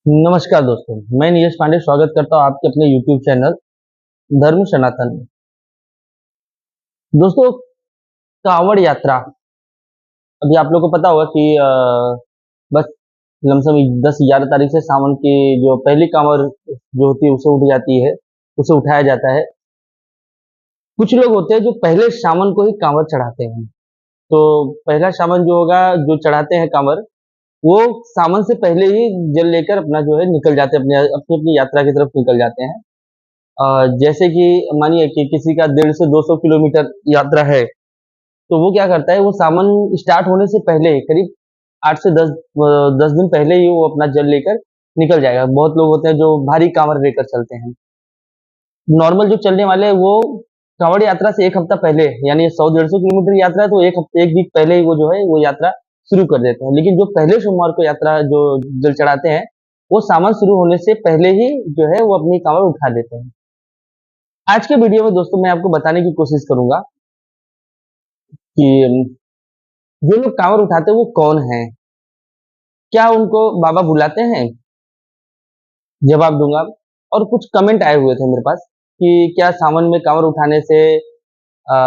नमस्कार दोस्तों, मैं नीरज पांडे स्वागत करता हूँ आपके अपने यूट्यूब चैनल धर्म सनातन में। दोस्तों, कांवड़ यात्रा अभी आप लोगों को पता होगा कि बस लमसम 10-11 तारीख से सावन की जो पहली कांवड़ जो होती है उसे उठ जाती है, उसे उठाया जाता है। कुछ लोग होते हैं जो पहले सावन को ही कांवड़ चढ़ाते हैं। तो पहला सावन जो होगा, जो चढ़ाते हैं कांवड़, वो सावन से पहले ही जल लेकर अपना जो है निकल जाते हैं, अपने अपनी अपनी यात्रा की तरफ निकल जाते हैं। जैसे कि मानिए कि किसी का 150 से 200 किलोमीटर यात्रा है, तो वो क्या करता है, वो सावन स्टार्ट होने से पहले करीब 8 से 10 दिन पहले ही वो अपना जल लेकर निकल जाएगा। बहुत लोग होते हैं जो भारी कांवड़ लेकर चलते हैं। नॉर्मल जो चलने वाले हैं वो कांवड़ यात्रा से 1 हफ्ता पहले, यानी 100-150 किलोमीटर यात्रा है तो 1 वीक पहले ही वो जो है वो यात्रा शुरू कर देते हैं। लेकिन जो पहले सोमवार को यात्रा जो जल चढ़ाते हैं, वो सावन शुरू होने से पहले ही जो है वो अपनी कांवड़ उठा लेते हैं। आज के वीडियो में दोस्तों मैं आपको बताने की कोशिश करूंगा कि जो लोग कांवड़ उठाते हैं वो कौन हैं, क्या उनको बाबा बुलाते हैं, जवाब दूंगा। और कुछ कमेंट आए हुए थे मेरे पास कि क्या सावन में कांवड़ उठाने से आ,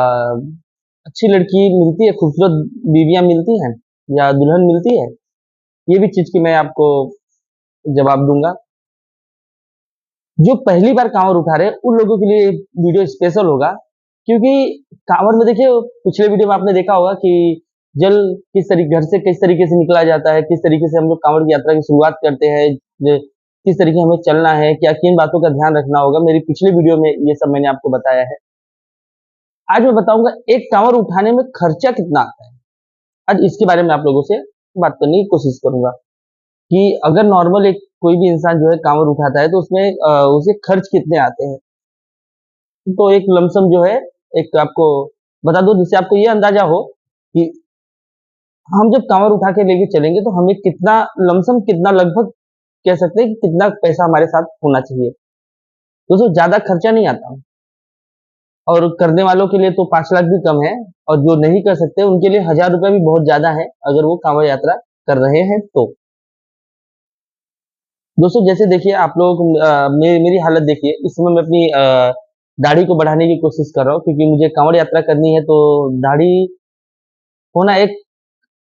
अच्छी लड़की मिलती है, खूबसूरत बीवियां मिलती हैं या दुल्हन मिलती है, ये भी चीज की मैं आपको जवाब दूंगा। जो पहली बार कांवड़ उठा रहे हैं उन लोगों के लिए वीडियो स्पेशल होगा, क्योंकि कांवड़ में देखिए, पिछले वीडियो में आपने देखा होगा कि जल किस तरीके घर से किस तरीके से निकला जाता है, किस तरीके से हम लोग कांवड़ की यात्रा की शुरुआत करते हैं, किस तरीके हमें चलना है, क्या किन बातों का ध्यान रखना होगा, मेरी पिछले वीडियो में ये सब मैंने आपको बताया है। आज मैं बताऊंगा एक कांवड़ उठाने में खर्चा कितना आता है। आज इसके बारे में आप लोगों से बात करने की कोशिश करूंगा कि अगर नॉर्मल एक कोई भी इंसान जो है कांवड़ उठाता है तो उसमें उसे खर्च कितने आते हैं। तो एक लमसम जो है, एक आपको बता दो जिससे आपको ये अंदाजा हो कि हम जब कांवड़ उठा के लेके चलेंगे तो हमें कितना लमसम, कितना लगभग कह सकते हैं कि कितना पैसा हमारे साथ होना चाहिए। दोस्तों, ज्यादा खर्चा नहीं आता, और करने वालों के लिए तो 5 लाख भी कम है, और जो नहीं कर सकते उनके लिए 1000 रुपया भी बहुत ज्यादा है अगर वो कांवड़ यात्रा कर रहे हैं तो। दोस्तों, जैसे देखिए आप लोग मेरी हालत देखिए, इस समय मैं अपनी दाढ़ी को बढ़ाने की कोशिश कर रहा हूँ, क्योंकि मुझे कांवड़ यात्रा करनी है। तो दाढ़ी होना एक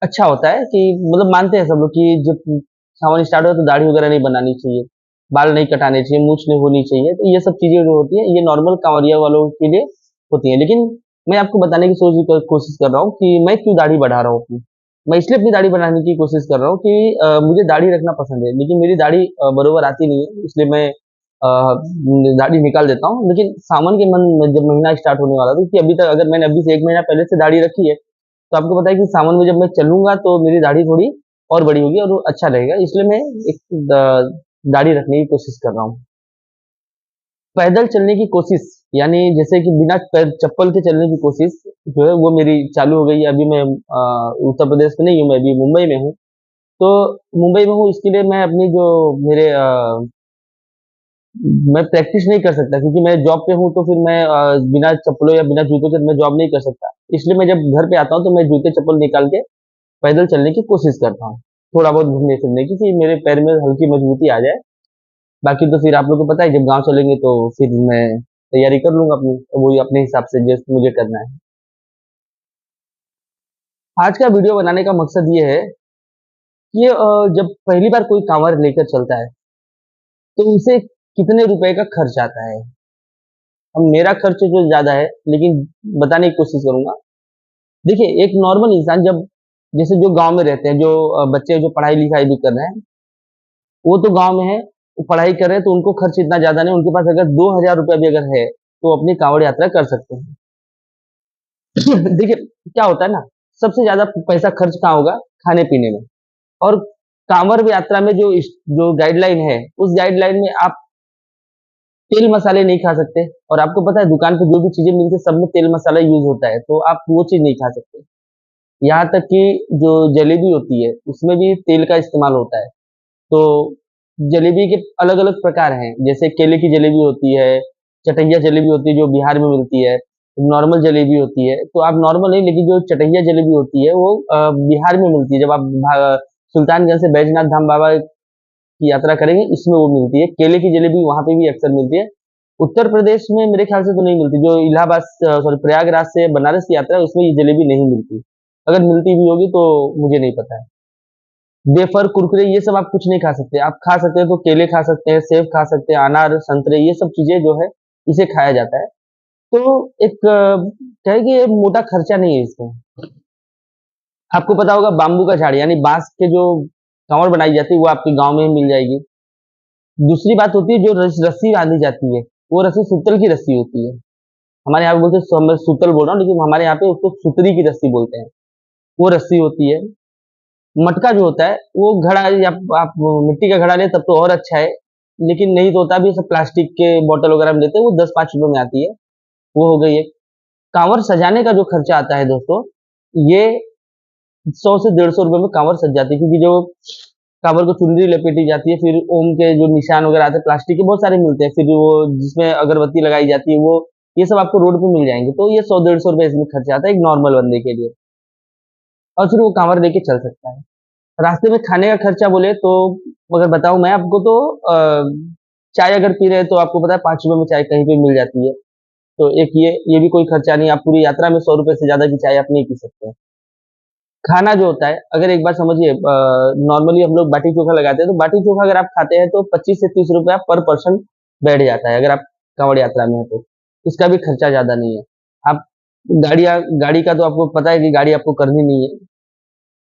अच्छा होता है कि मतलब मानते हैं सब लोग कि जब सावन स्टार्ट हो तो दाढ़ी वगैरह नहीं बनानी चाहिए, बाल नहीं कटाने चाहिए, मूछ नहीं होनी चाहिए। तो ये सब चीजें जो होती है ये नॉर्मल कांवरिया वालों के लिए होती है। लेकिन मैं आपको बताने की कोशिश कर रहा हूँ कि मैं क्यों दाढ़ी बढ़ा रहा हूँ अपनी। मैं इसलिए अपनी दाढ़ी बढ़ाने की कोशिश कर रहा हूँ कि मुझे दाढ़ी रखना पसंद है, लेकिन मेरी दाढ़ी बरोबर आती नहीं है, इसलिए मैं दाढ़ी निकाल देता हूँ। लेकिन सावन के मन में जब महीना स्टार्ट होने वाला था, कि अभी तक अगर मैंने अभी से 1 महीना पहले से दाढ़ी रखी है, तो आपको पता है कि सावन में जब मैं चलूंगा तो मेरी दाढ़ी थोड़ी और बड़ी होगी और वो अच्छा रहेगा, इसलिए मैं एक दाढ़ी रखने की कोशिश कर रहा हूँ। पैदल चलने की कोशिश, यानी जैसे कि बिना चप्पल के चलने की कोशिश जो है वो मेरी चालू हो गई है। अभी मैं उत्तर प्रदेश में नहीं हूँ, मैं अभी मुंबई में हूँ। तो मुंबई में हूँ, इसके लिए मैं अपनी जो मेरे मैं प्रैक्टिस नहीं कर सकता, क्योंकि मैं जॉब पे हूँ। तो फिर मैं बिना चप्पलों या बिना जूतों के मैं जॉब नहीं कर सकता। इसलिए मैं जब घर पे आता हूँ तो मैं जूते चप्पल निकाल के पैदल चलने की कोशिश करता हूँ, थोड़ा बहुत घूमने फिरने की, कि मेरे पैर में हल्की मजबूती आ जाए। बाकी तो फिर आप लोगों को पता है, जब गांव चलेंगे तो फिर मैं तैयारी कर लूंगा अपनी, तो वही अपने हिसाब से जैसे मुझे करना है। आज का वीडियो बनाने का मकसद ये है कि जब पहली बार कोई कांवड़ लेकर चलता है तो उसे कितने रुपए का खर्च आता है। अब मेरा खर्च जो ज्यादा है, लेकिन बताने की कोशिश करूंगा। देखिए, एक नॉर्मल इंसान जब, जैसे जो गांव में रहते हैं, जो बच्चे जो पढ़ाई लिखाई भी कर रहे हैं, वो तो गांव में है, वो पढ़ाई कर रहे हैं तो उनको खर्च इतना ज्यादा नहीं, उनके पास अगर 2000 रुपया भी अगर है तो अपनी कांवड़ यात्रा कर सकते हैं। देखिए, क्या होता है ना, सबसे ज्यादा पैसा खर्च कहाँ होगा, खाने पीने में। और कांवड़ यात्रा में जो गाइडलाइन है, उस गाइडलाइन में आप तेल मसाले नहीं खा सकते। और आपको पता है दुकान पे जो भी चीजें मिलती है सब में तेल मसाला यूज होता है, तो आप वो चीज नहीं खा सकते। यहाँ तक कि जो जलेबी होती है उसमें भी तेल का इस्तेमाल होता है। तो जलेबी के अलग अलग प्रकार हैं, जैसे केले की जलेबी होती है, चटैया जलेबी होती है जो बिहार में मिलती है, नॉर्मल जलेबी होती है। तो आप नॉर्मल नहीं, लेकिन जो चटैया जलेबी होती है वो बिहार में मिलती है। जब आप सुल्तानगंज से बैजनाथ धाम बाबा की यात्रा करेंगे इसमें वो मिलती है। केले की जलेबी वहाँ पे भी अक्सर मिलती है। उत्तर प्रदेश में मेरे ख्याल से तो नहीं मिलती, जो इलाहाबाद सॉरी प्रयागराज से बनारस की यात्रा है उसमें ये जलेबी नहीं मिलती। अगर मिलती भी होगी तो मुझे नहीं पता है। वेफर, कुरकुरे ये सब आप कुछ नहीं खा सकते। आप खा सकते हैं तो केले खा सकते हैं, सेब खा सकते हैं, अनार, संतरे ये सब चीज़ें जो है इसे खाया जाता है। तो एक कहें कि ये मोटा खर्चा नहीं है इसमें। आपको पता होगा बाम्बू का झाड़ यानी बाँस के जो काँवड़ बनाई जाती है वो आपके गाँव में ही मिल जाएगी। दूसरी बात होती है जो रस्सी बाँधी जाती है, वो रस्सी सूतल की रस्सी होती है। हमारे यहाँ पे बोलते हैं मैं सूतल बोल रहा हूँ लेकिन हमारे यहाँ पे उसको सुतरी की रस्सी बोलते हैं। वो रस्सी होती है। मटका जो होता है वो घड़ा या आप मिट्टी का घड़ा लें तब तो और अच्छा है, लेकिन नहीं तो होता भी सब प्लास्टिक के बॉटल वगैरह में लेते हैं, वो 10-5 रुपए में आती है। वो हो गई एक। काँवड़ सजाने का जो खर्चा आता है दोस्तों, ये 100 से 150 रुपए में काँवड़ सज जाती है, क्योंकि जो काँवड़ को चुनरी लपेटी जाती है, फिर ओम के जो निशान वगैरह आते हैं प्लास्टिक के बहुत सारे मिलते हैं, फिर वो जिसमें अगरबत्ती लगाई जाती है वो ये सब आपको रोड पे मिल जाएँगे। तो ये 100-150 रुपए इसमें खर्चा आता है एक नॉर्मल बंदे के लिए, और फिर वो काँवड़ लेके चल सकता है। रास्ते में खाने का खर्चा बोले तो अगर बताऊँ मैं आपको तो चाय अगर पी रहे हैं तो आपको पता है 5 रुपए में चाय कहीं पे मिल जाती है। तो एक ये भी कोई खर्चा नहीं है, आप पूरी यात्रा में 100 रुपए से ज़्यादा की चाय आप नहीं पी सकते हैं। खाना जो होता है, अगर एक बार समझिए नॉर्मली हम लोग बाटी-चोखा लगाते हैं, तो बाटी-चोखा अगर आप खाते हैं तो 25 से 30 रुपया पर पर्सन बैठ जाता है, अगर आप काँवड़ यात्रा में हैं तो। इसका भी खर्चा ज़्यादा नहीं है। आप गाड़ी का तो आपको पता है कि गाड़ी आपको करनी नहीं है,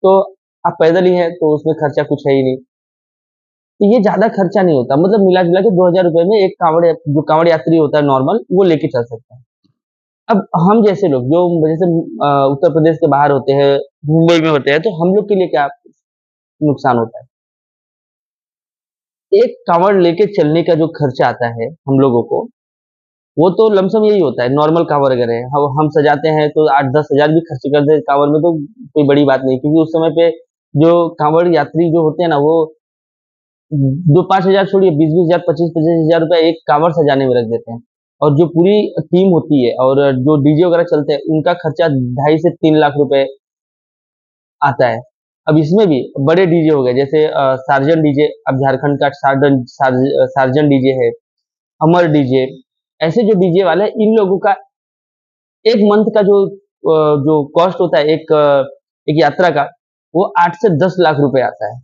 तो आप पैदल ही हैं तो उसमें खर्चा कुछ है ही नहीं। तो ये ज़्यादा खर्चा नहीं होता, मतलब मिला-जुला के 2000 रुपए में एक काँवड़ यात्री होता है नॉर्मल, वो लेके चल सकता है। अब हम जैसे लोग जो जैसे उत्तर प्रदेश के बाहर होते हैं, मुंबई में होते हैं, तो हम लोग के लिए क्या नुकसान होता है? एक काँवड़ लेके चलने का जो खर्चा आता है हम लोगों को, वो तो लमसम यही होता है, नॉर्मल काँवड़ अगर है, हम सजाते हैं तो 8-10 हज़ार भी खर्च कर दें काँवड़ में तो कोई बड़ी बात नहीं, क्योंकि उस समय पे जो काँवड़ यात्री जो होते हैं ना, वो 2-5 हज़ार छोड़िए 20-20 हज़ार, 25-25 हज़ार रुपए एक काँवड़ सजाने में रख देते हैं। और जो पूरी टीम होती है और जो डीजे वगैरह चलते हैं, उनका खर्चा 2.5 से 3 लाख रुपए आता है। अब इसमें भी बड़े डीजे हो गए, जैसे सार्जन डीजे, अब झारखंड का सार्जन डीजे है, अमर डीजे, ऐसे जो डीजे वाले हैं, इन लोगों का 1 मंथ का जो कॉस्ट होता है एक यात्रा का, वो 8 से 10 लाख रुपए आता है।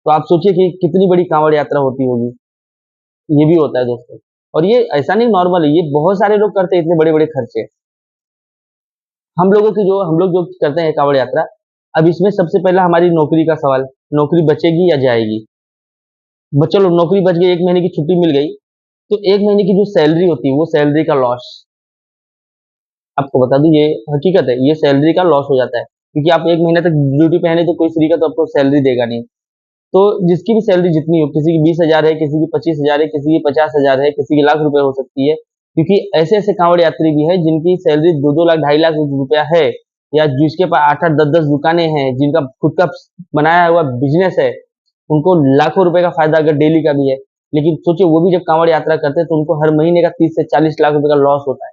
तो आप सोचिए कि कितनी बड़ी काँवड़ यात्रा होती होगी। ये भी होता है दोस्तों। और ये ऐसा नहीं नॉर्मल है, ये बहुत सारे लोग करते हैं इतने बड़े-बड़े खर्चे। हम लोग जो करते हैं काँवड़ यात्रा, अब इसमें सबसे पहला हमारी नौकरी का सवाल, नौकरी बचेगी या जाएगी? चलो नौकरी बच गई, 1 महीने की छुट्टी मिल गई, तो 1 महीने की जो सैलरी होती है, वो सैलरी का लॉस। आपको बता दूँ ये हकीकत है, ये सैलरी का लॉस हो जाता है, क्योंकि आप 1 महीने तक ड्यूटी पे हैं नहीं तो कोई फ्री का तो आपको सैलरी देगा नहीं। तो जिसकी भी सैलरी जितनी हो, किसी की 20,000 है, किसी की 25,000 है, किसी की 50,000 है, किसी की लाख रुपए हो सकती है, क्योंकि ऐसे-ऐसे काँवड़ यात्री भी हैं जिनकी सैलरी 2-2 लाख, 2.5 लाख रुपया है, या जिसके पास 8-8, 10-10 दुकानें हैं, जिनका खुद का बनाया हुआ बिज़नेस है, उनको लाखों रुपए का फ़ायदा अगर डेली का भी है। लेकिन सोचिए वो भी जब काँवड़ यात्रा करते हैं तो उनको हर महीने का 30 से 40 लाख रुपए का लॉस होता है।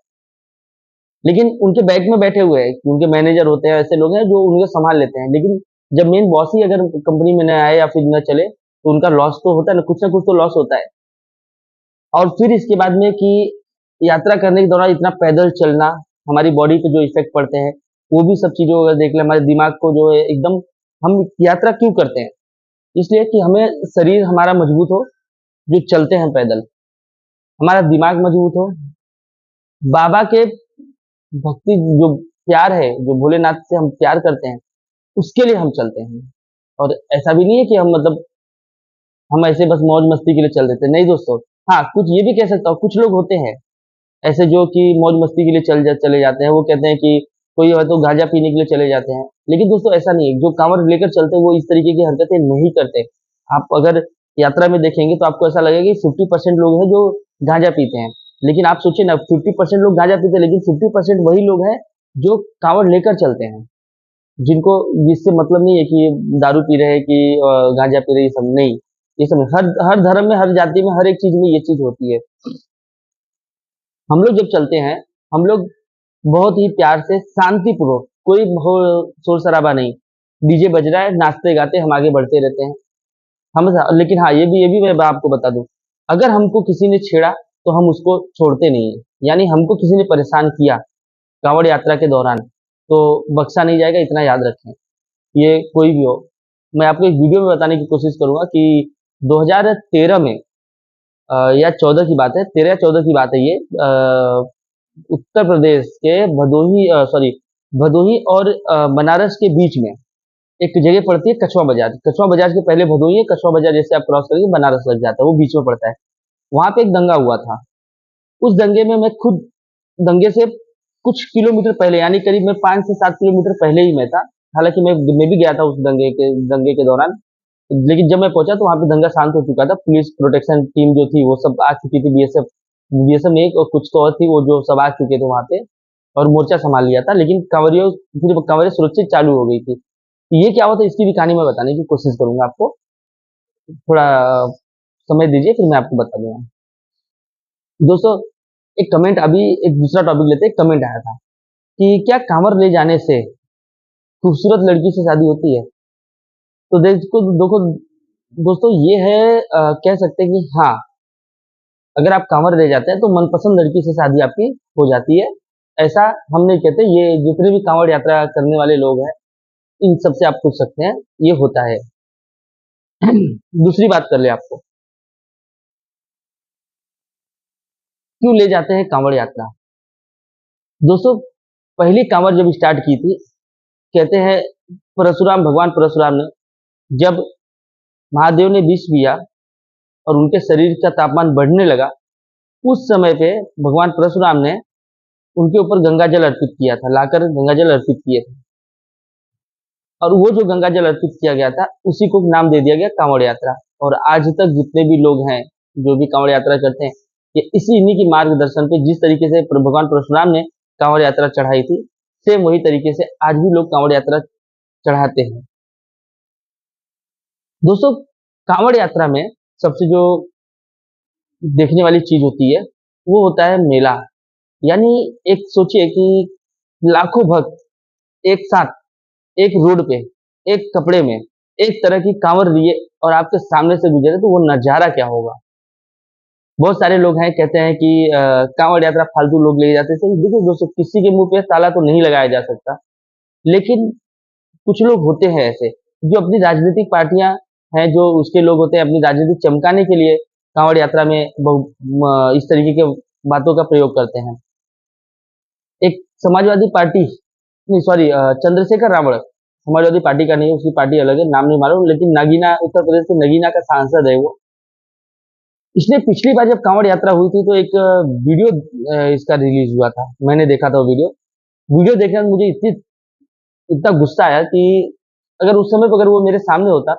लेकिन उनके बैक में बैठे हुए हैं, उनके मैनेजर होते हैं, ऐसे लोग हैं जो उनको सँभाल लेते हैं। लेकिन जब मेन बॉस ही अगर कंपनी में ना आए या फिर ना चले, तो उनका लॉस तो होता है ना कुछ तो लॉस होता है। और फिर इसके बाद में कि यात्रा करने के दौरान इतना पैदल चलना, हमारी बॉडी पे जो इफ़ेक्ट पड़ते हैं, वो भी सब चीज़ों को अगर देख लें, हमारे दिमाग को जो है एकदम हम यात्रा क्यों करते हैं? इसलिए कि हमें शरीर हमारा मजबूत हो, जो चलते हैं पैदल। हमारा दिमाग मजबूत हो, बाबा के भक्ति जो प्यार है, जो भोलेनाथ से हम प्यार करते हैं, उसके लिए हम चलते हैं। और ऐसा भी नहीं है कि हम ऐसे बस मौज-मस्ती के लिए चल देते हैं, नहीं दोस्तों। हाँ, कुछ ये भी कह सकता हूँ, कुछ लोग होते हैं, ऐसे जो कि मौज-मस्ती के लिए चले जाते हैं, वो कहते हैं कि कोई है तो गांजा पीने के लिए चले जाते हैं। लेकिन दोस्तों ऐसा नहीं है, जो काँवड़ लेकर चलते हैं, वो इस तरीके की हरकतें नहीं करते। आप अगर यात्रा में देखेंगे तो आपको ऐसा लगेगा कि 50% लोग हैं जो गांजा पीते हैं। लेकिन आप सोचिए ना 50% लोग गांजा पीते हैं, लेकिन 50% वही लोग हैं जो काँवड़ लेकर चलते हैं। जिनको इससे मतलब नहीं है कि ये दारू पी रहे हैं कि गांजा पी रहे हैं, ये सब नहीं। ये सब हर हर धर्म में, हर जाति में, हर एक चीज़ में ये चीज़ होती है। हम लोग जब चलते हैं, हम लोग बहुत ही प्यार से शांतिपूर्वक, कोई शोर-शराबा नहीं, डीजे बज रहा है, नाचते-गाते हम आगे बढ़ते रहते हैं। लेकिन हाँ, ये भी मैं आपको बता दूं, अगर हमको किसी ने छेड़ा तो हम उसको छोड़ते नहीं है। यानी हमको किसी ने परेशान किया कांवड़ यात्रा के दौरान, तो बख्शा नहीं जाएगा, इतना याद रखें। ये कोई भी हो। मैं आपको एक वीडियो में बताने की कोशिश करूंगा कि 2013 में या 14 की बात है, 13 या 14 की बात है ये, उत्तर प्रदेश के भदोही और बनारस के बीच में एक जगह पड़ती है कछवा बाजार। कछवा बाजार के पहले भदोही है, कछवा बाजार जैसे आप क्रॉस करेंगे बनारस लग जाता है, वो बीच में पड़ता है। वहां पे एक दंगा हुआ था। उस दंगे में मैं खुद, दंगे से कुछ किलोमीटर पहले, यानी करीब मैं 5 से 7 किलोमीटर पहले ही मैं था। हालांकि मैं भी गया था उस दंगे के दौरान, लेकिन जब मैं पहुंचा तो वहां पे दंगा शांत हो चुका था। पुलिस प्रोटेक्शन टीम जो थी वो सब आ चुकी थी, बीएसएफ बीएसएफ में एक और कुछ तो और थी, वो जो सब आ चुके थे वहां पे और मोर्चा संभाल लिया था। लेकिन कांवरियों फिर कांवरिया सुरक्षित चालू हो गई थी। ये क्या हुआ था, इसकी भी कहानी मैं बताने की कोशिश करूंगा आपको। थोड़ा समय दीजिए, फिर मैं आपको बता दूंगा। दोस्तों, एक कमेंट, अभी एक दूसरा टॉपिक लेते हैं। एक कमेंट आया था कि क्या कांवर ले जाने से खूबसूरत लड़की से शादी होती है? तो देखो देखो दोस्तों, ये है, कह सकते हैं कि हाँ, अगर आप कांवर ले जाते हैं तो मनपसंद लड़की से शादी आपकी हो जाती है। ऐसा हम नहीं कहते, ये जितने भी कांवड़ यात्रा करने वाले लोग हैं इन सबसे आप पूछ सकते हैं, ये होता है। दूसरी बात कर ले आपको, क्यों ले जाते हैं कांवड़ यात्रा? दोस्तों, पहली कांवड़ जब स्टार्ट की थी, कहते हैं भगवान परशुराम ने, जब महादेव ने विष पिया और उनके शरीर का तापमान बढ़ने लगा, उस समय पे भगवान परशुराम ने उनके ऊपर गंगा जल अर्पित किया था, लाकर गंगा जल अर्पित किए थे। और वो जो गंगा जल अर्पित किया गया था, उसी को नाम दे दिया गया कांवड़ यात्रा। और आज तक जितने भी लोग हैं जो भी कांवड़ यात्रा करते हैं, ये इन्हीं की मार्गदर्शन पे, जिस तरीके से भगवान परशुराम ने कांवड़ यात्रा चढ़ाई थी, सेम वही तरीके से आज भी लोग कांवड़ यात्रा चढ़ाते हैं। दोस्तों, कांवड़ यात्रा में सबसे जो देखने वाली चीज होती है वो होता है मेला। यानी एक सोचिए कि लाखों भक्त एक साथ, एक रोड पे, एक कपड़े में, एक तरह की कांवर लिए और आपके सामने से गुजरे, तो वो नजारा क्या होगा। बहुत सारे लोग हैं कहते हैं कि कांवड़ यात्रा फालतू लोग ले जाते हैं। देखिए दोस्तों, किसी के मुंह पे ताला तो नहीं लगाया जा सकता, लेकिन कुछ लोग होते हैं ऐसे जो अपनी राजनीतिक पार्टियां हैं, जो उसके लोग होते हैं, अपनी राजनीति चमकाने के लिए कांवड़ यात्रा में इस तरीके के बातों का प्रयोग करते हैं। एक समाजवादी पार्टी, नहीं सॉरी, चंद्रशेखर रावण, समाजवादी पार्टी का नहीं, उसकी पार्टी अलग है, नाम नहीं मालूम, लेकिन नगीना, उत्तर प्रदेश के नगीना का सांसद है वो। इसने पिछली बार जब कांवड़ यात्रा हुई थी तो एक वीडियो इसका रिलीज हुआ था, मैंने देखा था वो वीडियो। वीडियो देखने में मुझे इतना गुस्सा आया कि अगर उस समय पर अगर वो मेरे सामने होता,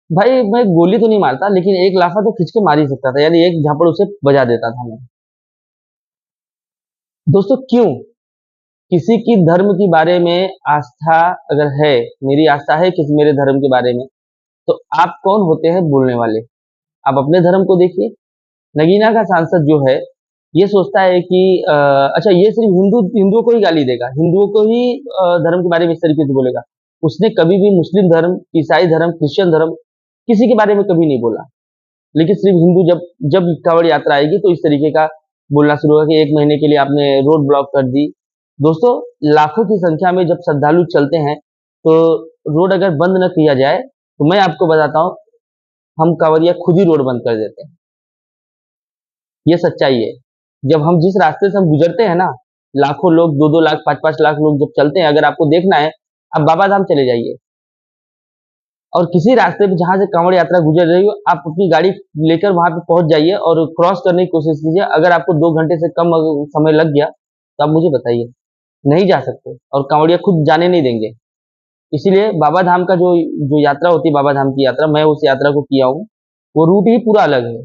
भाई मैं गोली तो नहीं मारता, लेकिन एक लाफा तो खींच के मार ही सकता था, यानी एक झापड़ उसे बजा देता था मैं। दोस्तों, क्यों? किसी की धर्म के बारे में आस्था अगर है, मेरी आस्था है किसी मेरे धर्म के बारे में, तो आप कौन होते हैं बोलने वाले? आप अपने धर्म को देखिए। नगीना का सांसद जो है, ये सोचता है कि अच्छा, ये सिर्फ हिंदुओं को ही गाली देगा, हिंदुओं को ही धर्म के बारे में इस तरीके से बोलेगा। उसने कभी भी मुस्लिम धर्म, ईसाई धर्म, क्रिश्चियन धर्म, किसी के बारे में कभी नहीं बोला। लेकिन सिर्फ हिंदू, जब जब कांवड़ यात्रा आएगी तो इस तरीके का बोलना शुरू होगा कि 1 महीने के लिए आपने रोड ब्लॉक कर दी। दोस्तों, लाखों की संख्या में जब श्रद्धालु चलते हैं, तो रोड अगर बंद न किया जाए, तो मैं आपको बताता हूँ, हम कांवरिया खुद ही रोड बंद कर देते हैं। ये सच्चाई है। जब हम जिस रास्ते से हम गुजरते हैं ना, लाखों लोग, 2-2 लाख, 5-5 लाख लोग जब चलते हैं, अगर आपको देखना है, आप बाबा धाम चले जाइए और किसी रास्ते पे जहां से कांवड़ यात्रा गुजर रही हो, आप अपनी गाड़ी लेकर वहां पे पहुंच जाइए और क्रॉस करने की कोशिश कीजिए। अगर आपको 2 घंटे से कम समय लग गया तो आप मुझे बताइए, नहीं जा सकते और कांवड़िया खुद जाने नहीं देंगे। इसीलिए बाबा धाम का जो जो यात्रा होती है, बाबा धाम की यात्रा, मैं उस यात्रा को किया हूँ, वो रूट ही पूरा अलग है।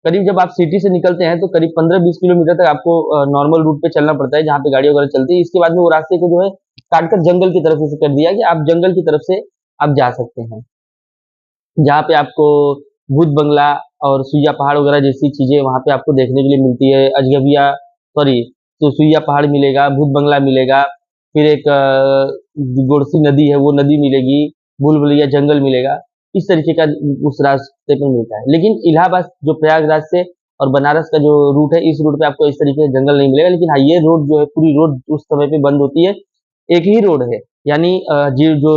करीब जब आप सिटी से निकलते हैं तो करीब 15-20 किलोमीटर तक आपको नॉर्मल रूट पे चलना पड़ता है, जहाँ पे गाड़ी वगैरह चलती है। इसके बाद में वो रास्ते को जो है काट कर जंगल की तरफ से कर दिया कि आप जंगल की तरफ से आप जा सकते हैं, जहाँ पे आपको भूत बंगला और सुइया पहाड़ वगैरह जैसी चीजें वहाँ पे आपको देखने के लिए मिलती है। अजगबिया, सॉरी, तो सुइया पहाड़ मिलेगा, भूत बंगला मिलेगा, फिर एक गोरसी नदी है, वो नदी मिलेगी, भूल भुलैया जंगल मिलेगा। इस तरीके का उस रास्ते पे मिलता है। लेकिन इलाहाबाद जो प्रयागराज से और बनारस का जो रूट है, इस रूट पे आपको इस तरीके का जंगल नहीं मिलेगा। लेकिन हाँ, ये रोड जो है, पूरी रोड उस समय पे बंद होती है। एक ही रोड है, यानी जी जो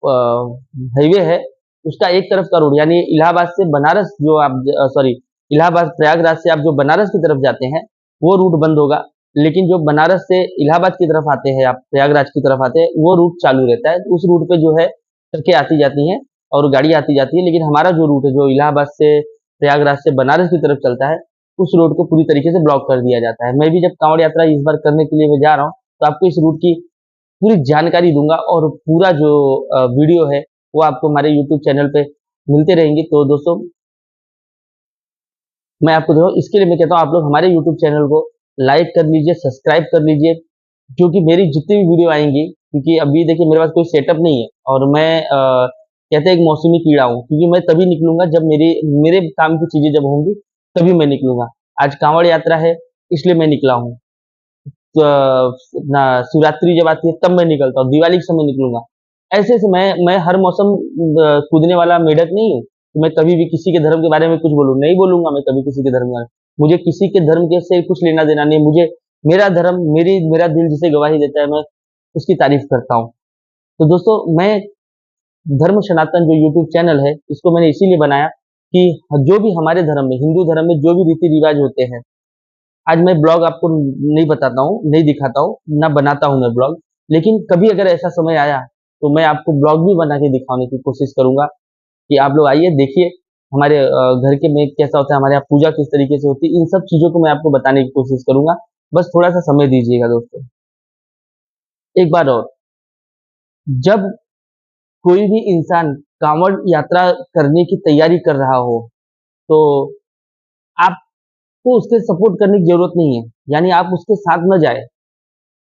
हाईवे है, उसका एक तरफ का रोड, यानी इलाहाबाद से बनारस जो आप सॉरी, इलाहाबाद प्रयागराज से आप जो बनारस की तरफ जाते हैं, वो रूट बंद होगा। लेकिन जो बनारस से इलाहाबाद की तरफ आते हैं, आप प्रयागराज की तरफ आते हैं, वो रूट चालू रहता है। उस रूट पे जो है ट्रकें आती जाती हैं और गाड़ी आती जाती है। लेकिन हमारा जो रूट है, जो इलाहाबाद से प्रयागराज से बनारस की तरफ चलता है, उस रोड को पूरी तरीके से ब्लॉक कर दिया जाता है। मैं भी जब कांवड़ यात्रा इस बार करने के लिए मैं जा रहा हूँ, तो आपको इस रूट की पूरी जानकारी दूंगा और पूरा जो वीडियो है वो आपको हमारे यूट्यूब चैनल पे मिलते रहेंगे। तो दोस्तों, मैं आपको देखो, इसके लिए मैं कहता हूँ आप लोग हमारे यूट्यूब चैनल को लाइक कर लीजिए, सब्सक्राइब कर लीजिए, क्योंकि मेरी जितनी भी वीडियो आएंगी, क्योंकि अभी देखिए मेरे पास कोई सेटअप नहीं है और मैं कहते हैं एक मौसमी कीड़ा हूँ, क्योंकि मैं तभी निकलूंगा जब मेरी मेरे काम की चीजें जब होंगी, तभी मैं निकलूंगा। आज कांवड़ यात्रा है, इसलिए मैं निकला हूँ। ना शिवरात्रि जब आती है तब मैं निकलता हूँ, दिवाली के समय निकलूंगा। ऐसे से मैं हर मौसम कूदने वाला मेढक नहीं हूँ कि मैं कभी भी किसी के धर्म के बारे में कुछ बोलूँ, नहीं बोलूंगा मैं कभी किसी के धर्म के बारे में। मुझे किसी के धर्म के से कुछ लेना देना नहीं है। मुझे मेरा धर्म, मेरा दिल जिसे गवाही देता है, मैं उसकी तारीफ करता हूँ। तो दोस्तों, मैं धर्म सनातन जो यूट्यूब चैनल है, इसको मैंने इसीलिए बनाया कि जो भी हमारे धर्म में, हिंदू धर्म में जो भी रीति रिवाज होते हैं, आज मैं ब्लॉग आपको नहीं बताता हूँ, नहीं दिखाता हूँ, ना बनाता हूँ मैं ब्लॉग। लेकिन कभी अगर ऐसा समय आया, तो मैं आपको ब्लॉग भी बना के दिखाने की कोशिश करूंगा कि आप लोग आइए, देखिए हमारे घर के में कैसा होता है, हमारे यहाँ पूजा किस तरीके से होती है, इन सब चीजों को मैं आपको बताने की कोशिश करूंगा। बस थोड़ा सा समय दीजिएगा दोस्तों। एक बार और, जब कोई भी इंसान कांवड़ यात्रा करने की तैयारी कर रहा हो, तो आपको उसके सपोर्ट करने की जरूरत नहीं है, यानी आप उसके साथ न जाए।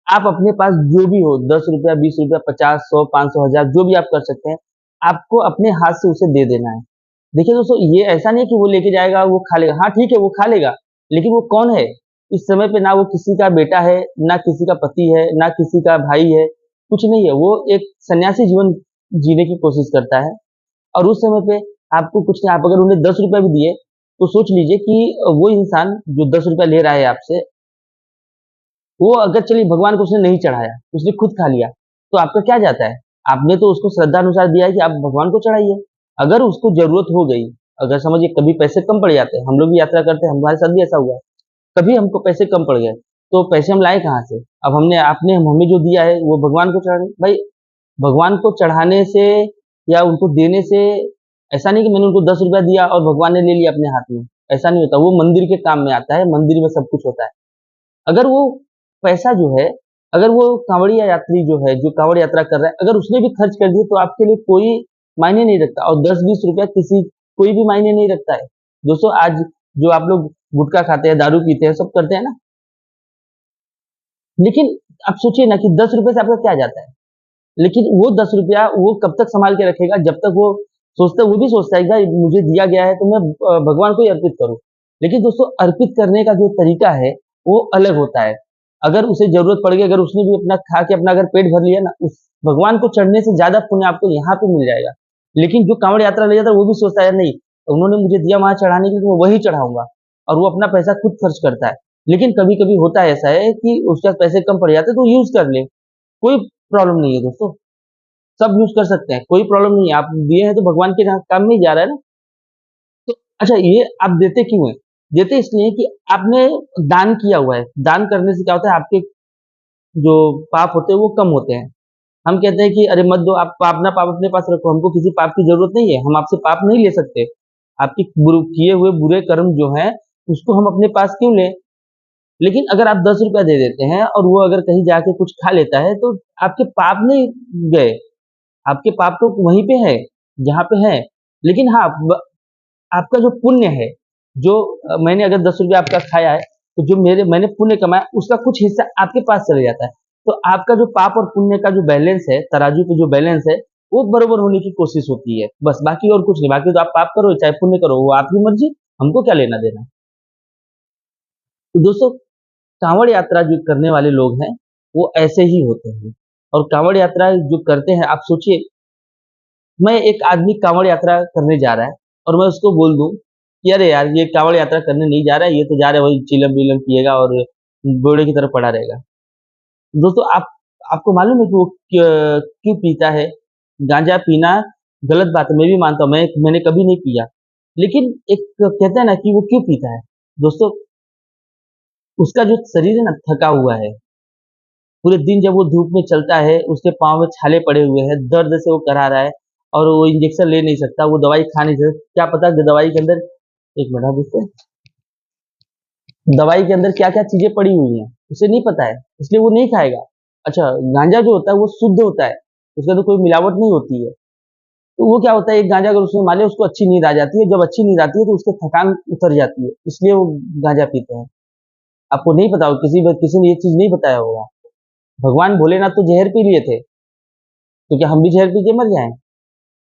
आप अपने पास जो भी हो, 10 रुपया, 20 रुपया, 50, 100, 500, 1000, जो भी आप कर सकते हैं, आपको अपने हाथ से उसे दे देना है। देखिए दोस्तों, ये ऐसा नहीं है कि वो लेके जाएगा, वो खा लेगा। हाँ ठीक है, वो खा लेगा, लेकिन वो कौन है? इस समय पे ना वो किसी का बेटा है, ना किसी का पति है, ना किसी का भाई है, कुछ नहीं है। वो एक सन्यासी जीवन जीने की कोशिश करता है। और उस समय पे आपको कुछ नहीं, आप अगर उन्हें 10 रुपया भी दिए, तो सोच लीजिए कि वो इंसान जो 10 रुपया ले रहा है आपसे, वो अगर चलिए भगवान को उसने नहीं चढ़ाया, उसने खुद खा लिया, तो आपका क्या जाता है? आपने तो उसको श्रद्धा अनुसार दिया है कि आप भगवान को चढ़ाइए। अगर उसको जरूरत हो गई, अगर समझिए कभी पैसे कम पड़ जाते हैं, हम लोग भी यात्रा करते हैं, हमारे साथ भी ऐसा हुआ है, कभी हमको पैसे कम पड़ गए, तो पैसे हम लाए कहाँ से? अब हमने आपने हमें जो दिया है वो भगवान को चढ़ाने भाई, भगवान को चढ़ाने से या उनको देने से, ऐसा नहीं कि मैंने उनको 10 रुपया दिया और भगवान ने ले लिया अपने हाथ में। ऐसा नहीं होता, वो मंदिर के काम में आता है, मंदिर में सब कुछ होता है। अगर वो पैसा जो है, अगर वो कांवड़िया यात्री जो है, जो कांवड़ यात्रा कर रहा है, अगर उसने भी खर्च कर दिए, तो आपके लिए कोई मायने नहीं रखता। और 10-20 रुपया किसी कोई भी मायने नहीं रखता है। दोस्तों, आज जो आप लोग गुटखा खाते हैं, दारू पीते हैं, सब करते हैं ना, लेकिन आप सोचिए ना कि 10 रुपए से आपका क्या जाता है? लेकिन वो 10 रुपया वो कब तक संभाल के रखेगा, जब तक वो भी सोचता है कि भाई मुझे दिया गया है, तो मैं भगवान को ही अर्पित करूं। लेकिन दोस्तों, अर्पित करने का जो तरीका है, वो अलग होता है। अगर उसे जरूरत पड़ गई, अगर उसने भी अपना खा के अपना अगर पेट भर लिया ना, उस भगवान को चढ़ने से ज्यादा पुण्य आपको यहाँ पे मिल जाएगा। लेकिन जो कांवड़ यात्रा ले जाता है, वो भी सोचता है नहीं, उन्होंने मुझे दिया वहां चढ़ाने के लिए, तो मैं वही चढ़ाऊंगा, और वो अपना पैसा खुद खर्च करता है। लेकिन कभी कभी होता है ऐसा है कि उसके पास पैसे कम पड़ जाते हैं, तो यूज कर ले, कोई प्रॉब्लम नहीं है दोस्तों, सब यूज कर सकते हैं, कोई प्रॉब्लम नहीं है। आप दिए हैं तो भगवान के काम में ही जा रहा है ना। तो अच्छा, ये आप देते क्यों हैं? देते इसलिए कि आपने दान किया हुआ है। दान करने से क्या होता है, आपके जो पाप होते हैं वो कम होते हैं। हम कहते हैं कि अरे मत दो, आप अपना पाप अपने पास रखो, हमको किसी पाप की जरूरत नहीं है, हम आपसे पाप नहीं ले सकते। आपके किए हुए बुरे कर्म जो हैं, उसको हम अपने पास क्यों लें? लेकिन अगर आप 10 रुपया दे देते हैं और वो अगर कहीं जाके कुछ खा लेता है, तो आपके पाप नहीं गए, आपके पाप तो वहीं पे है, जहाँ पे है। लेकिन हाँ, आपका जो पुण्य है, जो मैंने अगर 10 रुपया आपका खाया है, तो जो मैंने पुण्य कमाया, उसका कुछ हिस्सा आपके पास चले जाता है। तो आपका जो पाप और पुण्य का जो बैलेंस है, तराजू पे जो बैलेंस है, वो बरोबर होने की कोशिश होती है, बस, बाकी और कुछ नहीं। बाकी तो आप पाप करो चाहे पुण्य करो, वो आपकी मर्जी, हमको क्या लेना देना। तो दोस्तों, कांवड़ यात्रा जो करने वाले लोग हैं, वो ऐसे ही होते हैं। और कांवड़ यात्रा जो करते हैं, आप सोचिए, मैं एक आदमी कांवड़ यात्रा करने जा रहा है और मैं उसको बोल दूं कि अरे यार ये कांवड़ यात्रा करने नहीं जा रहा है, ये तो जा रहा है वही चिलम विलम पिएगा और घोड़े की तरह पड़ा रहेगा। दोस्तों आपको मालूम है कि वो क्यों पीता है? गांजा पीना गलत बात है, मैं भी मानता हूँ, मैंने कभी नहीं पिया, लेकिन एक कहते हैं ना कि वो क्यों पीता है? दोस्तों, उसका जो शरीर है ना थका हुआ है, पूरे दिन जब वो धूप में चलता है, उसके पाँव में छाले पड़े हुए हैं, दर्द से वो करा रहा है और वो इंजेक्शन ले नहीं सकता, वो दवाई खा नहीं सकता। क्या पता कि दवाई के अंदर, एक मिनट हाँ दोस्तों, दवाई के अंदर क्या-क्या चीज़ें पड़ी हुई हैं, उसे नहीं पता है, इसलिए वो नहीं खाएगा। अच्छा, गांजा जो होता है वो शुद्ध होता है, उसमें तो कोई मिलावट नहीं होती है। तो वो क्या होता है, एक गांजा अगर उसमें मान लिया उसको अच्छी नींद आ जाती है, जब अच्छी नींद आती है तो उसकी थकान उतर जाती है, इसलिए वो गांजा पीते हैं। आपको नहीं पता होगा, किसी ने ये चीज़ नहीं बताया होगा। भगवान भोलेनाथ तो ज़हर पी लिए थे, तो क्या हम भी ज़हर पी के मर जाएँ?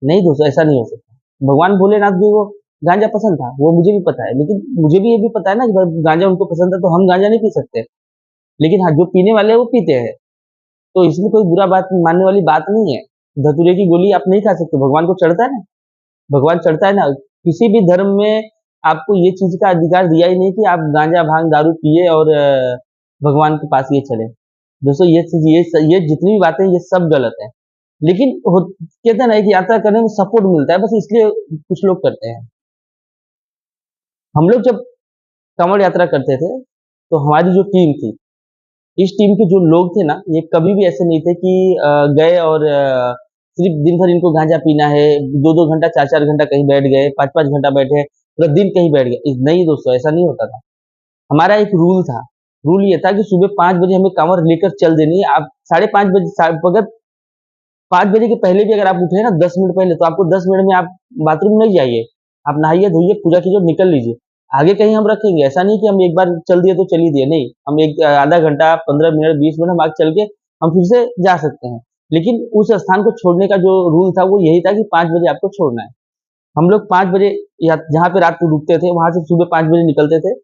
नहीं दोस्तों, ऐसा नहीं हो सकता। भगवान भोलेनाथ भी वो गांजा पसंद था, वो मुझे भी पता है, लेकिन मुझे भी ये भी पता है ना कि भाई गांजा उनको पसंद है तो हम गांजा नहीं पी सकते। लेकिन हाँ, जो पीने वाले हैं वो पीते हैं, तो इसमें कोई बुरा बात मानने वाली बात नहीं है। धतूरे की गोली आप नहीं खा सकते, भगवान को चढ़ता है ना, भगवान चढ़ता है ना। किसी भी धर्म में आपको ये चीज़ का अधिकार दिया ही नहीं कि आप गांजा, भांग, दारू पिए और भगवान के पास ये चले। दोस्तों, ये चीज़ ये जितनी भी बातें हैं, ये सब गलत है। लेकिन कहते हैं ना कि यात्रा करने में सपोर्ट मिलता है, बस इसलिए कुछ लोग करते हैं। हम लोग जब कांवड़ यात्रा करते थे, तो हमारी जो टीम थी, इस टीम के जो लोग थे ना, ये कभी भी ऐसे नहीं थे कि गए और सिर्फ दिन भर इनको गांजा पीना है, 2-2 घंटा, 4-4 घंटा कहीं बैठ गए, 5-5 घंटा बैठे, पूरा दिन कहीं बैठ गए। नहीं दोस्तों, ऐसा नहीं होता था। हमारा एक रूल था। रूल ये था कि सुबह 5 बजे हमें कांवड़ लेकर चल देनी है। आप साढ़े 5 बजे अगर 5 बजे के पहले भी अगर आप उठे ना 10 मिनट पहले, तो आपको 10 मिनट में आप बाथरूम नहीं जाइए। आप नहाइए, धोइए, पूजा कीजिए और निकल लीजिए। आगे कहीं हम रखेंगे, ऐसा नहीं कि हम एक बार चल दिए तो चल ही दिए, नहीं। हम एक आधा घंटा, 15 मिनट, 20 मिनट हम आगे चल के हम फिर से जा सकते हैं। लेकिन उस स्थान को छोड़ने का जो रूल था वो यही था कि 5 बजे आपको छोड़ना है। हम लोग 5 बजे या जहाँ पे रात को रुकते थे, वहाँ से सुबह 5 बजे निकलते थे।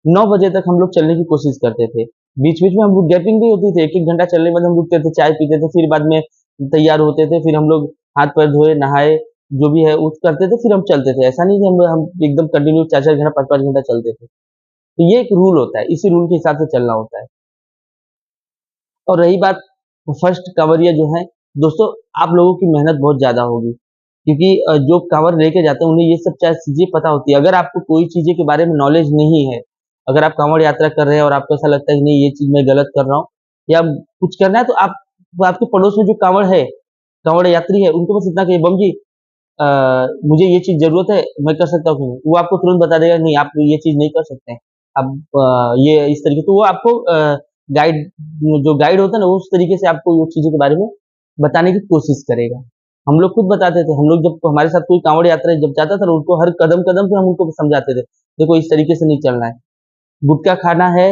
9 बजे तक हम लोग चलने की कोशिश करते थे। बीच-बीच में हम लोग गैपिंग भी होती थी, 1-1 घंटा चलने के बाद हम रुकते थे, चाय पीते थे, फिर बाद में तैयार होते थे, फिर हम लोग हाथ-पैर धोए, नहाए, जो भी है वो करते थे, फिर हम चलते थे। ऐसा नहीं कि हम एकदम कंटिन्यू 4-4 घंटा, 5-5 घंटा चलते थे। तो ये एक रूल होता है, इसी रूल के हिसाब से चलना होता है। और रही बात फर्स्ट काँवड़िया जो हैं, दोस्तों आप लोगों की मेहनत बहुत ज़्यादा होगी, क्योंकि जो काँवड़ लेके जाते हैं उन्हें ये सब चीज़ें पता होती है। अगर आपको कोई चीज़ें के बारे में नॉलेज नहीं है, अगर आप काँवड़ यात्रा कर रहे हैं और आपको ऐसा लगता है कि नहीं ये चीज़ मैं गलत कर रहा हूँ या कुछ करना है, तो आप आपके पड़ोस में जो काँवड़ है, काँवड़ यात्री है, उनको बस इतना कहिए, "बम जी, अ, मुझे ये चीज़ ज़रूरत है, मैं कर सकता हूँ कि नहीं?" वो आपको तुरंत बता देगा, "नहीं, आप ये चीज़ नहीं कर सकते हैं।" आप ये इस तरीके, तो वो आपको गाइड जो गाइड होता है ना, वो उस तरीके से आपको वो चीज़ों के बारे में बताने की कोशिश करेगा। हम लोग खुद बताते थे, हम लोग जब हमारे साथ कोई काँवड़ यात्रा जब जाता था ना, उनको हर कदम-कदम पे हम उनको समझाते थे, देखो इस तरीके से नहीं चलना है। गुटखा खाना है,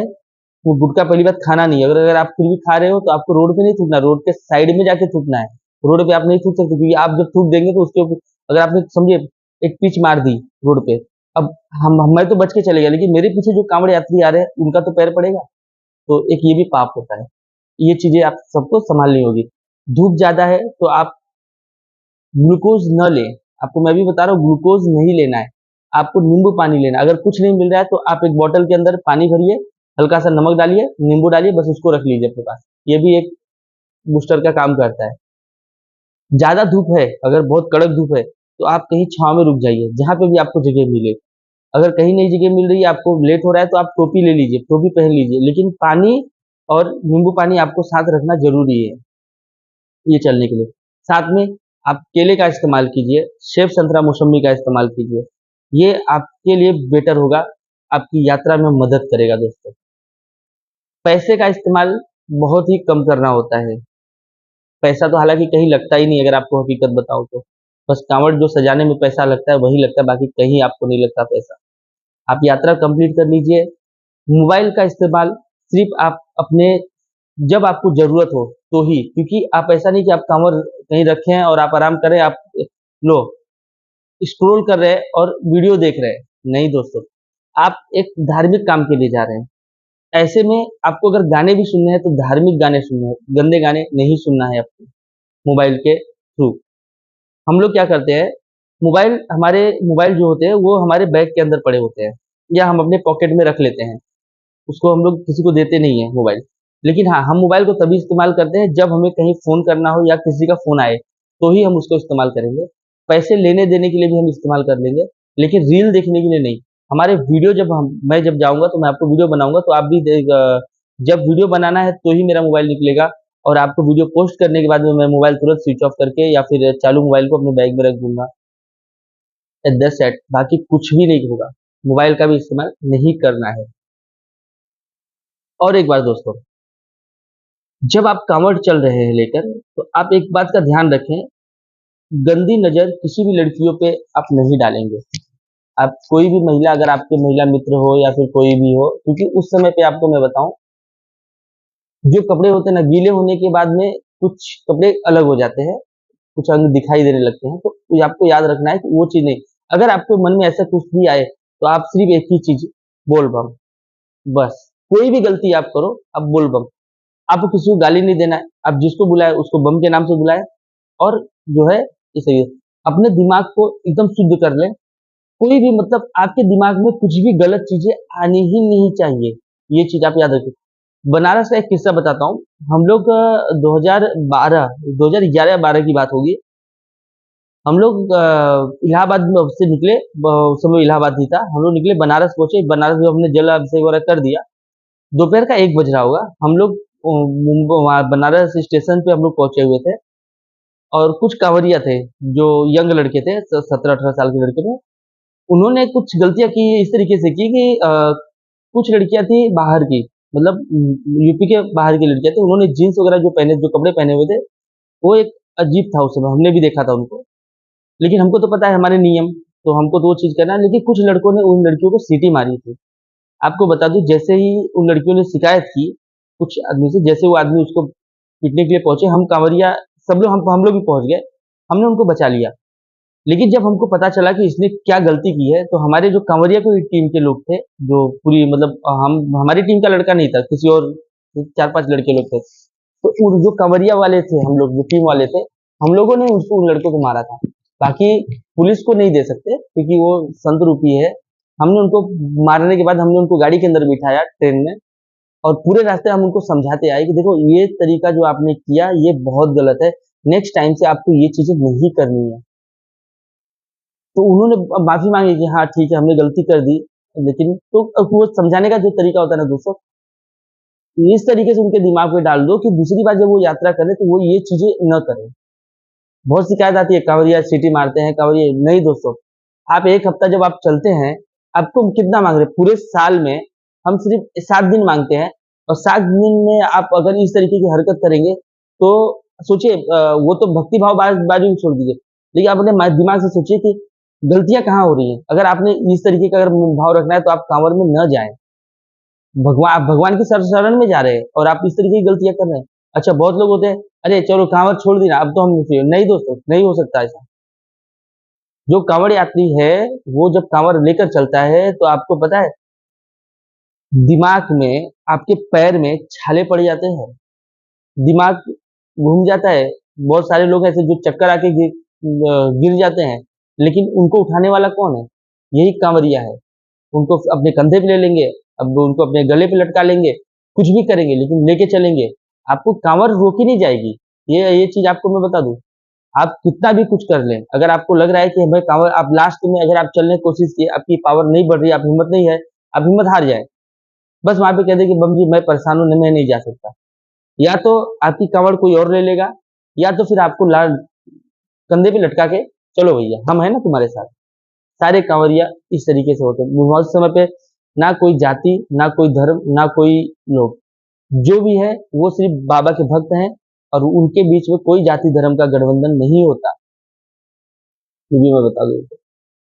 वो गुटखा पहली बात खाना नहीं है, अगर अगर आप फिर भी खा रहे हो तो आपको रोड पे नहीं थूकना, रोड के साइड में जाके थूकना है। रोड पे आप नहीं थूक सकते, क्योंकि आप जब थूक देंगे तो उसके ऊपर अगर आपने समझिए एक पिच मार दी रोड पे, अब हम मैं तो बच के चले गया, लेकिन मेरे पीछे जो काँवड़ यात्री आ रहे हैं, उनका तो पैर पड़ेगा। तो एक ये भी पाप होता है। ये चीज़ें आप सबको सँभालनी होगी। धूप ज़्यादा है तो आप ग्लूकोज़ न लें। आपको मैं भी बता रहा हूँ, ग्लूकोज़ नहीं लेना है। आपको नींबू पानी लेना है। अगर कुछ नहीं मिल रहा है तो आप एक बॉटल के अंदर पानी भरिए, हल्का-सा नमक डालिए, नींबू डालिए, बस उसको रख लीजिए अपने पास। ये भी एक बूस्टर का काम करता है। ज़्यादा धूप है, अगर बहुत कड़क धूप है, तो आप कहीं छाँव में रुक जाइए, जहाँ पे भी आपको जगह मिले। अगर कहीं नहीं जगह मिल रही है, आपको लेट हो रहा है, तो आप टोपी ले लीजिए, टोपी पहन लीजिए, लेकिन पानी और नींबू पानी आपको साथ रखना ज़रूरी है, ये चलने के लिए। साथ में आप केले का इस्तेमाल कीजिए, सेब, संतरा, मौसम्बी का इस्तेमाल कीजिए। ये आपके लिए बेटर होगा, आपकी यात्रा में मदद करेगा दोस्तों। पैसे का इस्तेमाल बहुत ही कम करना होता है। पैसा तो हालाँकि कहीं लगता ही नहीं, अगर आपको हकीकत बताऊँ तो। बस काँवड़ जो सजाने में पैसा लगता है, वही लगता है, बाकी कहीं आपको नहीं लगता पैसा। आप यात्रा कंप्लीट कर लीजिए। मोबाइल का इस्तेमाल सिर्फ़ आप अपने जब आपको ज़रूरत हो तो ही, क्योंकि आप ऐसा नहीं कि आप काँवड़ कहीं रखे हैं और आप आराम कर रहे हैं, आप लो स्क्रॉल कर रहे हैं और वीडियो देख रहे हैं। नहीं दोस्तों, आप एक धार्मिक काम के लिए जा रहे हैं। ऐसे में आपको अगर गाने भी सुनने हैं तो धार्मिक गाने सुनने हैं, गंदे गाने नहीं सुनना है आपको मोबाइल के थ्रू। हम लोग क्या करते हैं, हमारे मोबाइल जो होते हैं वो हमारे बैग के अंदर पड़े होते हैं या हम अपने पॉकेट में रख लेते हैं, उसको हम लोग किसी को देते नहीं है मोबाइल। लेकिन हाँ, हम मोबाइल को तभी इस्तेमाल करते हैं जब हमें कहीं फ़ोन करना हो या किसी का फ़ोन आए, तो ही हम उसको इस्तेमाल करेंगे। पैसे लेने-देने के लिए भी हम इस्तेमाल कर लेंगे, लेकिन रील देखने के लिए नहीं। हमारे वीडियो जब मैं जब जाऊँगा तो मैं आपको वीडियो बनाऊँगा तो आप भी जब वीडियो बनाना है तो ही मेरा मोबाइल निकलेगा और आपको वीडियो पोस्ट करने के बाद में मैं मोबाइल तुरंत स्विच ऑफ करके या फिर चालू मोबाइल को अपने बैग में रख दूँगा। दैट्स इट, बाकी कुछ भी नहीं होगा। मोबाइल का भी इस्तेमाल नहीं करना है। और एक बात दोस्तों, जब आप कांवड़ चल रहे हैं लेकर, तो आप एक बात का ध्यान रखें, गंदी नज़र किसी भी लड़कियों पे आप नहीं डालेंगे। आप कोई भी महिला अगर आपके महिला मित्र हो या फिर कोई भी हो, क्योंकि उस समय पे आपको मैं बताऊँ, जो कपड़े होते हैं ना गीले होने के बाद में कुछ कपड़े अलग हो जाते हैं, कुछ अंग दिखाई देने लगते हैं, तो ये आपको याद रखना है कि वो चीज़ नहीं। अगर आपके मन में ऐसा कुछ भी आए, तो आप सिर्फ़ एक ही चीज़ बोल बम, बस। कोई भी गलती आप करो, आप बोल बम। आपको किसी को गाली नहीं देना है, आप जिसको बुलाएँ उसको बम के नाम से बुलाएँ और जो है ये सही है। अपने दिमाग को एकदम शुद्ध कर लें, कोई भी मतलब आपके दिमाग में कुछ भी गलत चीज़ें आनी ही नहीं चाहिए, ये चीज़ आप याद रखें। बनारस का एक किस्सा बताता हूँ, हम लोग 2012 2011-12 की बात होगी। हम लोग इलाहाबाद में से निकले, उस समय इलाहाबाद ही था, हम लोग निकले बनारस पहुँचे, बनारस में हमने जल अभिषेक वगैरह कर दिया। दोपहर का 1 बज रहा होगा, हम लोग वहाँ बनारस स्टेशन पे हम लोग पहुँचे हुए थे और कुछ कांवरिया थे, जो यंग लड़के थे, 17-18 साल के लड़के थे। उन्होंने कुछ गलतियाँ की इस तरीके से की कि कुछ लड़कियाँ थी बाहर की, मतलब यूपी के बाहर की लड़कियाँ थी, उन्होंने जीन्स वगैरह जो कपड़े पहने हुए थे, वो एक अजीब था उस समय, हमने भी देखा था उनको। लेकिन हमको तो पता है हमारे नियम, तो हमको तो वो चीज़ करना है, लेकिन कुछ लड़कों ने उन लड़कियों को सीटी मारी थी। आपको बता दूँ, जैसे ही उन लड़कियों ने शिकायत की, कुछ आदमी से, जैसे वो आदमी उसको पीटने के लिए पहुँचे, हम काँवड़िया सब लोग हम लोग भी पहुँच गए, हमने उनको बचा लिया। लेकिन जब हमको पता चला कि इसने क्या गलती की है, तो हमारे जो काँवड़िया की टीम के लोग थे, जो पूरी मतलब हम हमारी टीम का लड़का नहीं था, किसी और 4-5 लड़के लोग थे। तो उन जो काँवड़िया वाले थे, हम लोग जो टीम वाले थे, हम लोगों ने उसको उन लड़कों को मारा था। बाकी पुलिस को नहीं दे सकते क्योंकि वो संत रूपी है। हमने उनको मारने के बाद हमने उनको गाड़ी के अंदर बिठाया ट्रेन में और पूरे रास्ते हम उनको समझाते आए कि देखो ये तरीका जो आपने किया ये बहुत गलत है। नेक्स्ट टाइम से आपको ये चीज़ें नहीं करनी है। तो उन्होंने माफ़ी माँगी कि हाँ ठीक है, हमने गलती कर दी। लेकिन तो वो समझाने का जो तरीका होता है ना दोस्तों, इस तरीके से उनके दिमाग में डाल दो कि दूसरी बार जब वो यात्रा करें तो वो ये चीज़ें न करें। बहुत शिकायत आती है, काँवड़िया सीटी मारते हैं, काँवड़िया नहीं दोस्तों, आप 1 हफ्ता जब आप चलते हैं, आपको कितना माँग रहे हैं? पूरे साल में हम सिर्फ़ 7 दिन माँगते हैं और 7 दिन में आप अगर इस तरीके की हरकत करेंगे, तो सोचिए वो तो भक्ति भाव बाजू में छोड़ दीजिए, लेकिन आप अपने दिमाग से सोचिए कि गलतियाँ कहाँ हो रही हैं? अगर आपने इस तरीके का अगर भाव रखना है, तो आप काँवड़ में न जाएँ। आप भगवान की शरण में जा रहे हैं और आप इस तरीके की गलतियाँ कर रहे हैं। अच्छा, बहुत लोग होते हैं, "अरे चलो काँवड़ छोड़ दी ना, अब तो हम फ्री हैं।" नहीं दोस्तों, नहीं हो सकता ऐसा। जो काँवड़ यात्री है, वो जब काँवड़ लेकर चलता है, तो आपको पता है, दिमाग में, आपके पैर में छाले पड़ जाते हैं, दिमाग घूम जाता है। बहुत सारे लोग ऐसे जो चक्कर आके गिर जाते हैं, लेकिन उनको उठाने वाला कौन है? यही काँवड़िया है। उनको अपने कंधे पे ले लेंगे, अब उनको अपने गले पे लटका लेंगे, कुछ भी करेंगे लेकिन लेके चलेंगे। आपको काँवड़ रोकी नहीं जाएगी। ये चीज़ आपको मैं बता दूँ। आप कितना भी कुछ कर लें, अगर आपको लग रहा है कि भाई काँवड़ आप लास्ट में अगर आप चलने की कोशिश किए, आपकी पावर नहीं बढ़ रही है, आप हिम्मत नहीं है, आप हिम्मत हार जाएँ। बस वहाँ पे कह दें कि बम जी मैं परेशान हूँ, मैं नहीं जा सकता। या तो आपकी काँवड़ कोई और ले लेगा, या तो फिर आपको कंधे पे लटका के चलो भैया, हम हैं ना तुम्हारे साथ। सारे काँवड़िया इस तरीके से होते हैं। उस समय पे ना कोई जाति, ना कोई धर्म, ना कोई लोग। जो भी है वो सिर्फ़ बाबा के भक्त हैं और उनके बीच में कोई जाति धर्म का गठबंधन नहीं होता। ये भी मैं बता दूँ।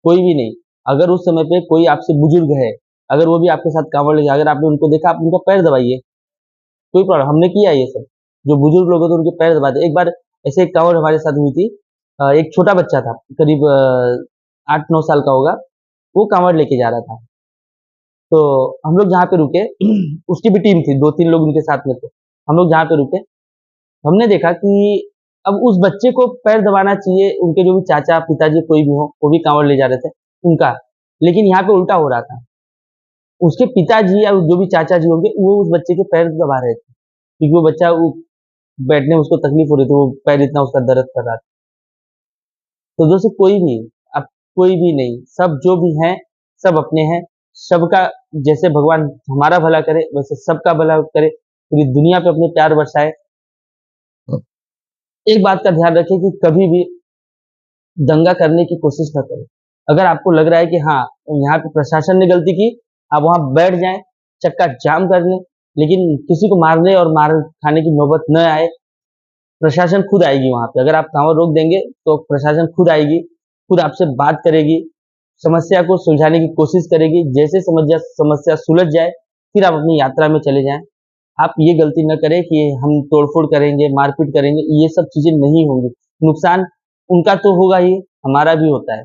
कोई भी नहीं। अगर उस समय पे कोई आपसे बुजुर्ग है, अगर वो भी आपके साथ काँवड़ लेके अगर आपने उनको देखा, आप उनका पैर दबाइए, कोई प्रॉब्लम हमने किया है ये सब। जो बुजुर्ग लोग होते हैं उनके पैर दबाते। एक बार ऐसे एक काँवड़ हमारे साथ हुई थी। एक छोटा बच्चा था, करीब 8-9 साल का होगा, वो काँवड़ लेके जा रहा था। तो हम लोग जहाँ पे रुके उसकी भी टीम थी, 2-3 लोग उनके साथ में थे। हम लोग जहाँ पे रुके, हमने देखा कि अब उस बच्चे को पैर दबाना चाहिए, उनके जो भी चाचा, पिताजी कोई भी हो, वो भी कांवड़ ले जा रहे थे उनका, लेकिन यहाँ पे उल्टा हो रहा था। उसके पिताजी या जो भी चाचा जी होंगे, वो उस बच्चे के पैर दबा रहे थे, क्योंकि वो बच्चा बैठने में उसको तकलीफ हो रही थी, वो पैर इतना उसका दर्द कर रहा था। तो दोस्तों कोई भी, अब कोई भी नहीं, सब जो भी हैं, सब अपने हैं, सबका जैसे भगवान हमारा भला करे, वैसे सबका भला करे, पूरी दुनिया पे अपने प्यार बरसाए। एक बात का ध्यान रखें कि कभी भी दंगा करने की कोशिश न करें। अगर आपको लग रहा है कि हाँ, यहाँ पे प्रशासन ने गलती की, आप वहाँ बैठ जाएँ, चक्का जाम कर लें, लेकिन किसी को मारने और मार खाने की नौबत न आए। प्रशासन खुद आएगी वहाँ पे, अगर आप कांवड़ रोक देंगे, तो प्रशासन खुद आएगी, खुद आपसे बात करेगी, समस्या को सुलझाने की कोशिश करेगी। जैसे समस्या सुलझ जाए, फिर आप अपनी यात्रा में चले जाएँ। आप ये गलती न करें कि हम तोड़-फोड़ करेंगे, मारपीट करेंगे, ये सब चीज़ें नहीं होंगी। नुकसान उनका तो होगा ही, हमारा भी होता है।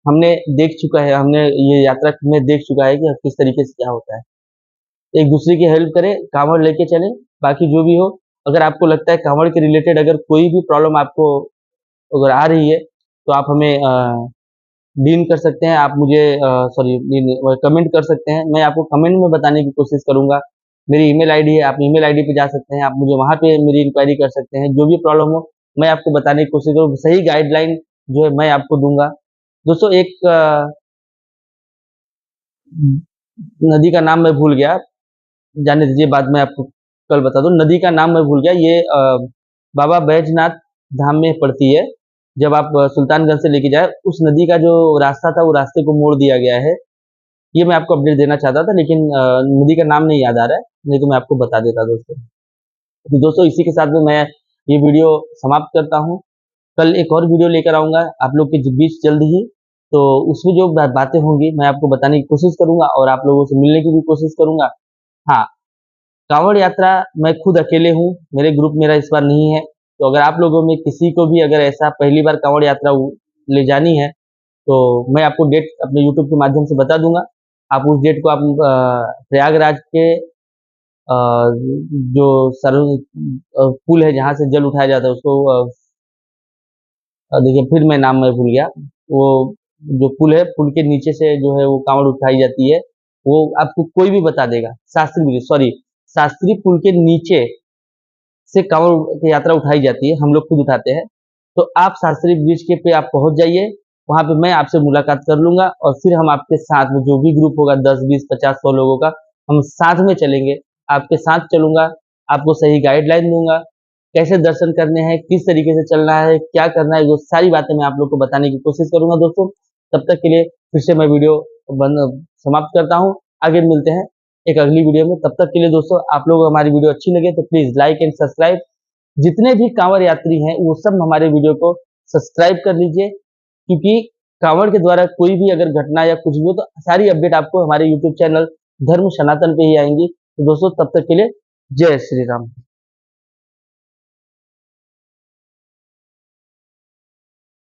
हमने देख चुका है, हमने ये यात्रा में देख चुका है कि किस तरीके से क्या होता है। एक-दूसरे की हेल्प करें, काँवड़ लेके चलें, बाकी जो भी हो, अगर आपको लगता है काँवड़ के रिलेटेड अगर कोई भी प्रॉब्लम आपको अगर आ रही है, तो आप हमें डीएम कर सकते हैं, आप मुझे सॉरी कमेंट कर सकते हैं, मैं आपको कमेंट में बताने की कोशिश करूँगा। मेरी ईमेल आईडी है, आप ईमेल आईडी पे जा सकते हैं, आप मुझे वहाँ पे मेरी इंक्वायरी कर सकते हैं, जो भी प्रॉब्लम हो, मैं आपको बताने की कोशिश करूँ, सही गाइडलाइन जो है मैं आपको दूँगा। दोस्तों एक नदी का नाम मैं भूल गया, जाने दीजिए बाद में आपको कल बता दूँ, नदी का नाम मैं भूल गया, ये बाबा बैजनाथ धाम में पड़ती है। जब आप सुल्तानगंज से लेके जाएँ, उस नदी का जो रास्ता था, वो रास्ते को मोड़ दिया गया है। ये मैं आपको अपडेट देना चाहता था, लेकिन नदी का नाम नहीं याद आ रहा है, नहीं तो मैं आपको बता देता दोस्तों। तो दोस्तों इसी के साथ में मैं ये वीडियो समाप्त करता हूँ। कल एक और वीडियो लेकर आऊँगा आप लोग के बीच जल्द ही, तो उसमें जो बातें होंगी मैं आपको बताने की कोशिश करूँगा और आप लोगों से मिलने की भी कोशिश करूँगा। हाँ, काँवड़ यात्रा मैं खुद अकेले हूँ, मेरे ग्रुप मेरा इस बार नहीं है, तो अगर आप लोगों में किसी को भी अगर ऐसा पहली बार काँवड़ यात्रा ले जानी है, तो मैं आपको डेट अपने यूट्यूब के माध्यम से बता दूँगा। आप उस डेट को आप प्रयागराज के जो पुल है जहाँ से जल उठाया जाता है उसको देखिए फिर मैं नाम मैं भूल गया, वो जो पुल है, पुल के नीचे से जो है वो काँवड़ उठाई जाती है, वो आपको कोई भी बता देगा। शास्त्री पुल के नीचे से काँवड़ की यात्रा उठाई जाती है, हम लोग खुद उठाते हैं। तो आप शास्त्री ब्रिज के पे आप पहुँच जाइए, वहाँ पे मैं आपसे मुलाकात कर लूँगा और फिर हम आपके साथ में जो भी ग्रुप होगा 10, 20, 50, 100 लोगों का, हम साथ में चलेंगे। आपके साथ चलूँगा, आपको सही गाइडलाइन दूँगा, कैसे दर्शन करने हैं, किस तरीके से चलना है, क्या करना है, वो सारी बातें मैं आप लोग को बताने की कोशिश करूँगा दोस्तों। तब तक के लिए फिर से मैं वीडियो समाप्त करता हूँ। आगे मिलते हैं एक अगली वीडियो में, तब तक के लिए दोस्तों आप लोग हमारी वीडियो अच्छी लगे तो प्लीज़ लाइक एंड सब्सक्राइब। जितने भी काँवड़ यात्री हैं, वो सब हमारे वीडियो को सब्सक्राइब कर लीजिए, क्योंकि काँवड़ के द्वारा कोई भी अगर घटना या कुछ भी हो, तो सारी अपडेट आपको हमारे यूट्यूब चैनल धर्म सनातन पे ही आएँगी। तो दोस्तों तब तक के लिए जय श्री राम।